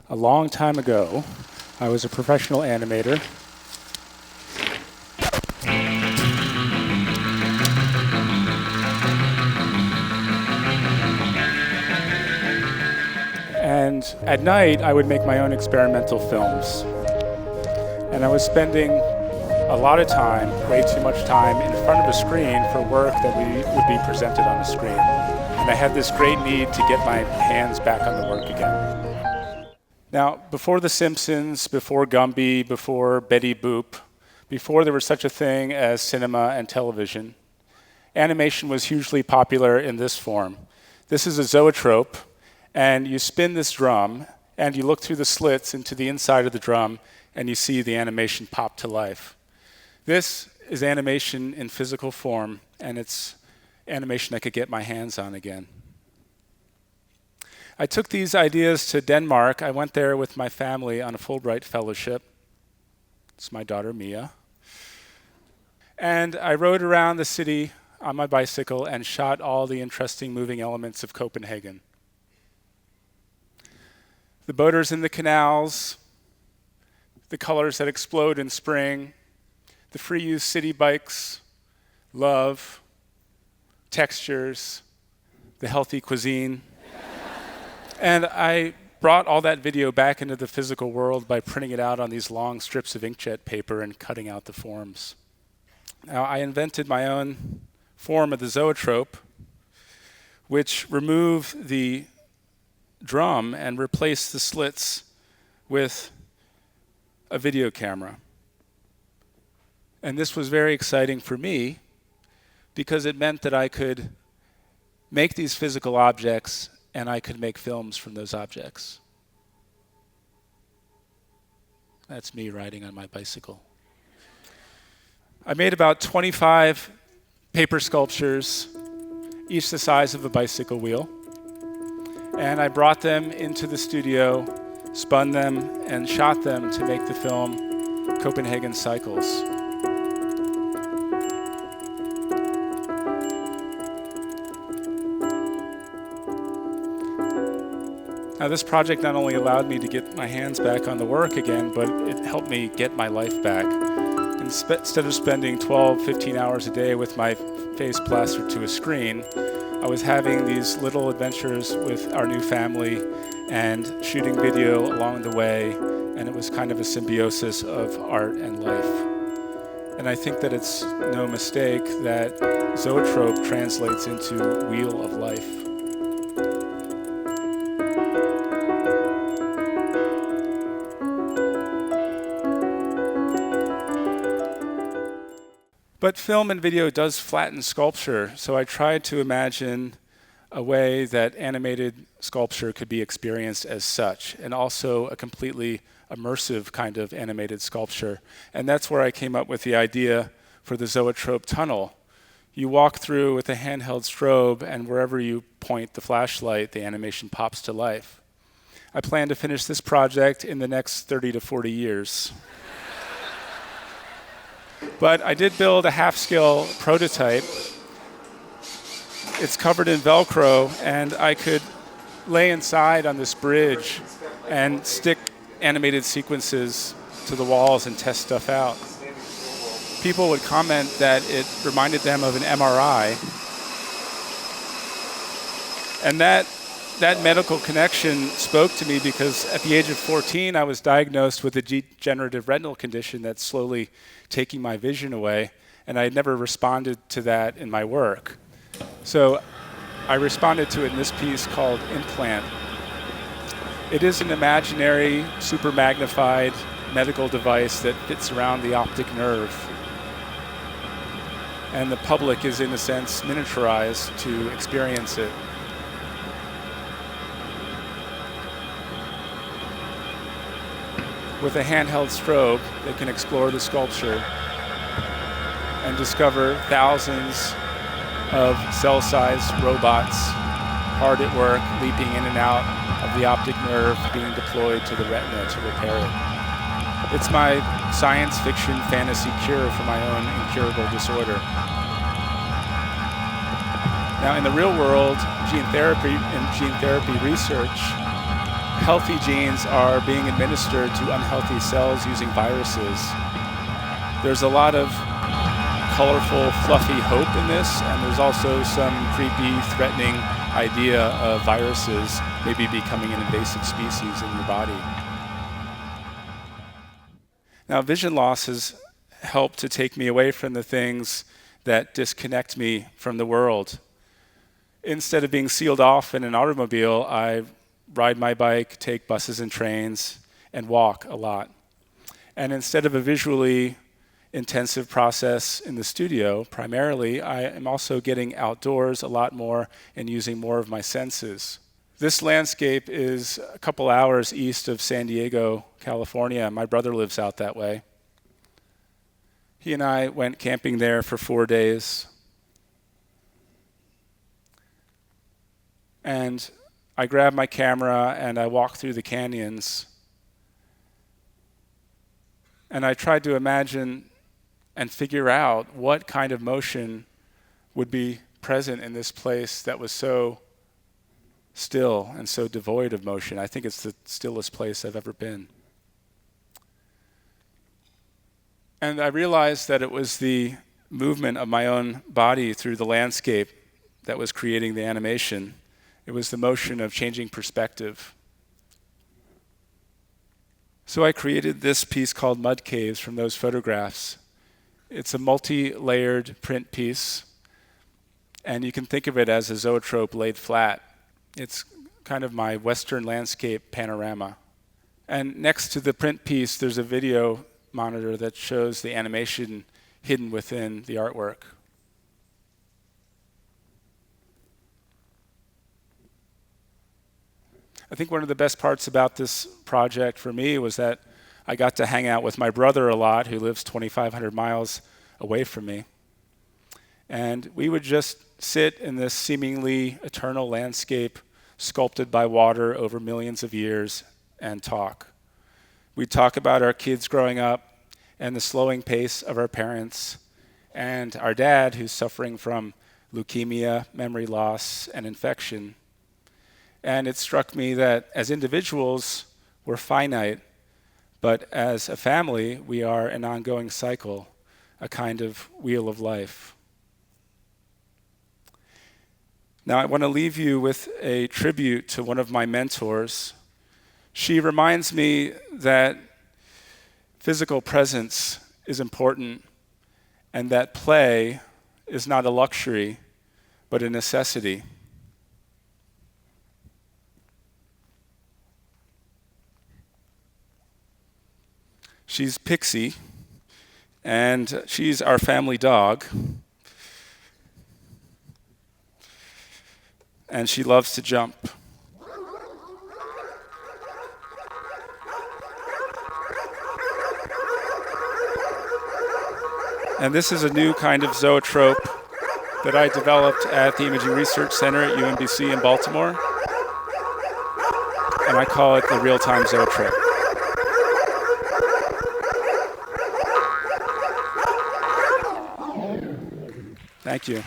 A long time ago, I was a professional animator. And at night, I would make my own experimental films. And I was spending a lot of time, way too much time, in front of a screen for work that would be presented on a screen. And I had this great need to get my hands back on the work again. Now, before The Simpsons, before Gumby, before Betty Boop, before there was such a thing as cinema and television, animation was hugely popular in this form. This is a zoetrope, and you spin this drum, and you look through the slits into the inside of the drum, and you see the animation pop to life. This is animation in physical form, and it's animation I could get my hands on again. I took these ideas to Denmark. I went there with my family on a Fulbright Fellowship. It's my daughter, Mia. And I rode around the city on my bicycle and shot all the interesting moving elements of Copenhagen. The boaters in the canals, the colors that explode in spring, the free-use city bikes, love, textures, the healthy cuisine. And I brought all that video back into the physical world by printing it out on these long strips of inkjet paper and cutting out the forms. Now, I invented my own form of the zoetrope, which removed the drum and replaced the slits with a video camera. And this was very exciting for me because it meant that I could make these physical objects and I could make films from those objects. That's me riding on my bicycle. I made about 25 paper sculptures, each the size of a bicycle wheel. And I brought them into the studio, spun them, and shot them to make the film Copenhagen Cycles. Now, this project not only allowed me to get my hands back on the work again, but it helped me get my life back. Instead of spending 12, 15 hours a day with my face plastered to a screen, I was having these little adventures with our new family and shooting video along the way, and it was kind of a symbiosis of art and life. And I think that it's no mistake that zoetrope translates into wheel of life. But film and video does flatten sculpture, so I tried to imagine a way that animated sculpture could be experienced as such, and also a completely immersive kind of animated sculpture. And that's where I came up with the idea for the Zoetrope Tunnel. You walk through with a handheld strobe, and wherever you point the flashlight, the animation pops to life. I plan to finish this project in the next 30 to 40 years. But I did build a half-scale prototype. It's covered in Velcro, and I could lay inside on this bridge and stick animated sequences to the walls and test stuff out. People would comment that it reminded them of an MRI. And that medical connection spoke to me because at the age of 14, I was diagnosed with a degenerative retinal condition that's slowly taking my vision away, and I had never responded to that in my work. So I responded to it in this piece called Implant. It is an imaginary, super magnified medical device that fits around the optic nerve. And the public is, in a sense, miniaturized to experience it. With a handheld strobe, they can explore the sculpture and discover thousands of cell-sized robots hard at work, leaping in and out of the optic nerve being deployed to the retina to repair it. It's my science fiction fantasy cure for my own incurable disorder. Now, in the real world, gene therapy research healthy genes are being administered to unhealthy cells using viruses. There's a lot of colorful, fluffy hope in this, and there's also some creepy, threatening idea of viruses maybe becoming an invasive species in your body. Now, vision loss has helped to take me away from the things that disconnect me from the world. Instead of being sealed off in an automobile, I ride my bike, take buses and trains, and walk a lot. And instead of a visually intensive process in the studio, primarily, I am also getting outdoors a lot more and using more of my senses. This landscape is a couple hours east of San Diego, California. My brother lives out that way. He and I went camping there for 4 days. And I grabbed my camera and I walked through the canyons. And I tried to imagine and figure out what kind of motion would be present in this place that was so still and so devoid of motion. I think it's the stillest place I've ever been. And I realized that it was the movement of my own body through the landscape that was creating the animation. It was the motion of changing perspective. So I created this piece called Mud Caves from those photographs. It's a multi-layered print piece, and you can think of it as a zoetrope laid flat. It's kind of my Western landscape panorama. And next to the print piece, there's a video monitor that shows the animation hidden within the artwork. I think one of the best parts about this project for me was that I got to hang out with my brother a lot, who lives 2,500 miles away from me. And we would just sit in this seemingly eternal landscape sculpted by water over millions of years and talk. We'd talk about our kids growing up and the slowing pace of our parents and our dad, who's suffering from leukemia, memory loss, and infection. And it struck me that as individuals, we're finite, but as a family, we are an ongoing cycle, a kind of wheel of life. Now, I want to leave you with a tribute to one of my mentors. She reminds me that physical presence is important and that play is not a luxury, but a necessity. She's Pixie, and she's our family dog. And she loves to jump. And this is a new kind of zoetrope that I developed at the Imaging Research Center at UMBC in Baltimore. And I call it the real-time zoetrope. Thank you.